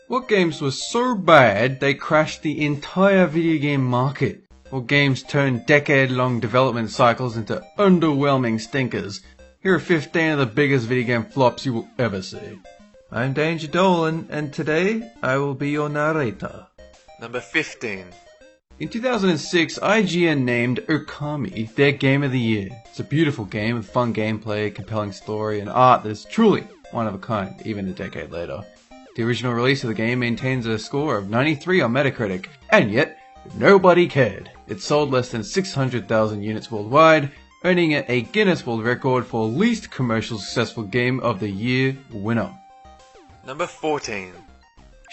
What games were so bad they crashed the entire video game market? What games turned decade-long development cycles into underwhelming stinkers? Here are 15 of the biggest video game flops you will ever see. I'm Danger Dolan, and today I will be your narrator. Number 15. In 2006, IGN named Okami their Game of the Year. It's a beautiful game with fun gameplay, compelling story, and art that is truly one of a kind, even a decade later. The original release of the game maintains a score of 93 on Metacritic, and yet nobody cared. It sold less than 600,000 units worldwide, earning it a Guinness World Record for least commercial successful Game of the Year winner. Number 14.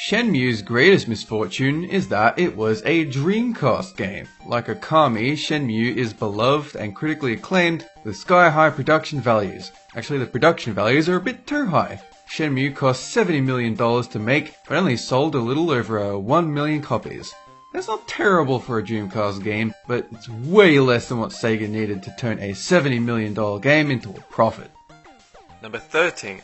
Shenmue's greatest misfortune is that it was a Dreamcast game. Like Okami, Shenmue is beloved and critically acclaimed with sky-high production values. Actually, the production values are a bit too high. Shenmue cost $70 million to make, but only sold a little over 1 million copies. That's not terrible for a Dreamcast game, but it's way less than what Sega needed to turn a $70 million game into a profit. Number 13.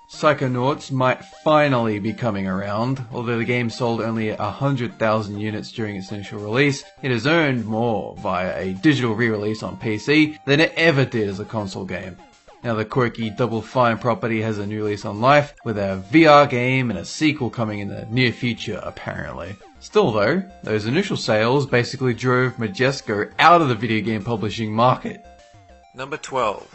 Psychonauts might finally be coming around. Although the game sold only 100,000 units during its initial release, it has earned more via a digital re-release on PC than it ever did as a console game. Now the quirky Double Fine property has a new lease on life, with a VR game and a sequel coming in the near future apparently. Still though, those initial sales basically drove Majesco out of the video game publishing market. Number 12.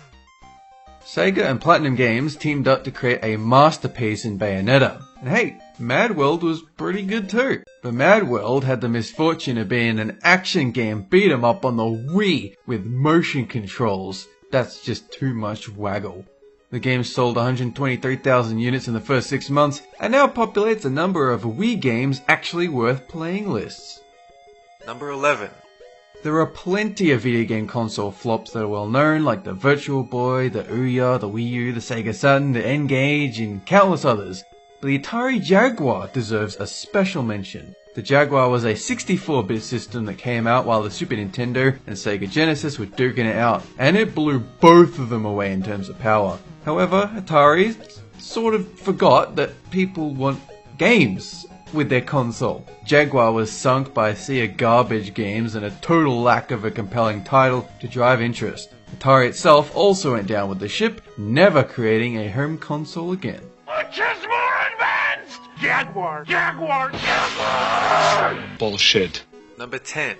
Sega and Platinum Games teamed up to create a masterpiece in Bayonetta. And hey, Mad World was pretty good too. But Mad World had the misfortune of being an action game beat 'em up on the Wii with motion controls. That's just too much waggle. The game sold 123,000 units in the first 6 months and now populates a number of Wii games actually worth playing lists. Number 11. There are plenty of video game console flops that are well known, like the Virtual Boy, the Ouya, the Wii U, the Sega Saturn, the N-Gage, and countless others. But the Atari Jaguar deserves a special mention. The Jaguar was a 64-bit system that came out while the Super Nintendo and Sega Genesis were duking it out, and it blew both of them away in terms of power. However, Atari sort of forgot that people want games with their console. Jaguar was sunk by a sea of garbage games and a total lack of a compelling title to drive interest. Atari itself also went down with the ship, never creating a home console again. Which is more advanced? Jaguar! Jaguar! Jaguar! Bullshit. Number 10.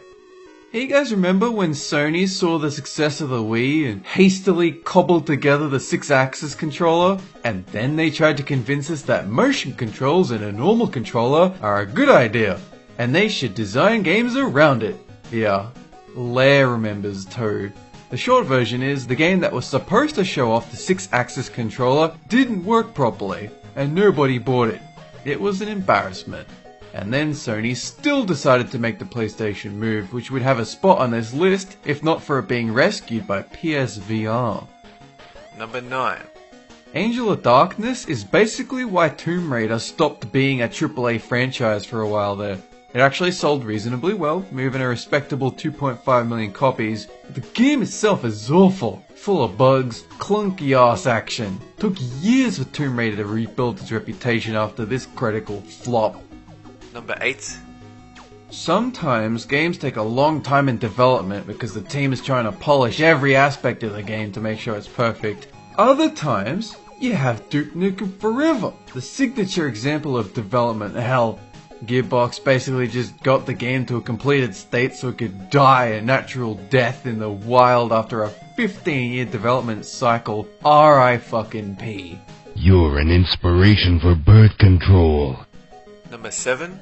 Hey, you guys remember when Sony saw the success of the Wii and hastily cobbled together the 6-axis controller? And then they tried to convince us that motion controls in a normal controller are a good idea, and they should design games around it. Yeah, Lair remembers too. The short version is, the game that was supposed to show off the 6-axis controller didn't work properly, and nobody bought it. It was an embarrassment. And then Sony still decided to make the PlayStation Move, which would have a spot on this list if not for it being rescued by PSVR. Number 9. Angel of Darkness is basically why Tomb Raider stopped being a AAA franchise for a while there. It actually sold reasonably well, moving a respectable 2.5 million copies. The game itself is awful, full of bugs, clunky ass action. Took years for Tomb Raider to rebuild its reputation after this critical flop. Number 8. Sometimes games take a long time in development because the team is trying to polish every aspect of the game to make sure it's perfect. Other times, you have Duke Nukem Forever, the signature example of development hell. Gearbox basically just got the game to a completed state so it could die a natural death in the wild after a 15-year development cycle. R.I.P. You're an inspiration for birth control. Number 7.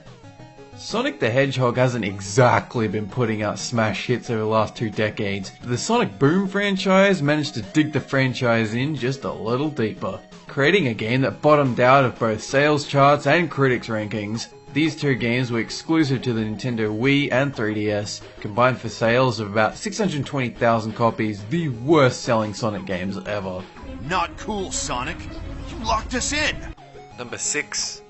Sonic the Hedgehog hasn't exactly been putting out smash hits over the last 2 decades, but the Sonic Boom franchise managed to dig the franchise in just a little deeper, creating a game that bottomed out of both sales charts and critics rankings. These 2 games were exclusive to the Nintendo Wii and 3DS, combined for sales of about 620,000 copies, the worst selling Sonic games ever. Not cool, Sonic. You locked us in. Number 6.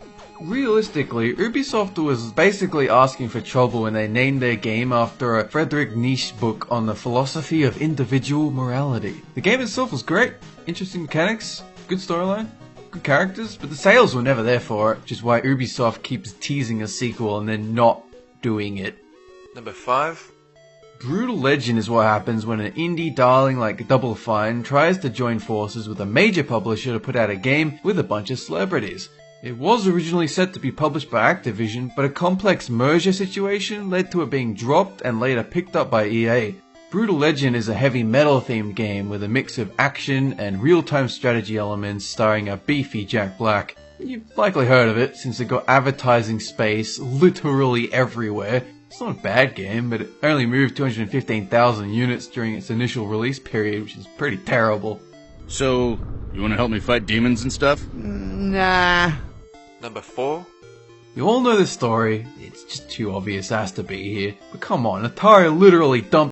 Realistically, Ubisoft was basically asking for trouble when they named their game after a Friedrich Nietzsche book on the philosophy of individual morality. The game itself was great, interesting mechanics, good storyline, good characters, but the sales were never there for it, which is why Ubisoft keeps teasing a sequel and then not doing it. Number 5. Brutal Legend is what happens when an indie darling like Double Fine tries to join forces with a major publisher to put out a game with a bunch of celebrities. It was originally set to be published by Activision, but a complex merger situation led to it being dropped and later picked up by EA. Brutal Legend is a heavy metal themed game with a mix of action and real-time strategy elements starring a beefy Jack Black. You've likely heard of it since it got advertising space literally everywhere. It's not a bad game, but it only moved 215,000 units during its initial release period, which is pretty terrible. So, you wanna help me fight demons and stuff? Nah. Number 4. You all know the story, it's just too obvious it has to be here. But come on, Atari literally dumped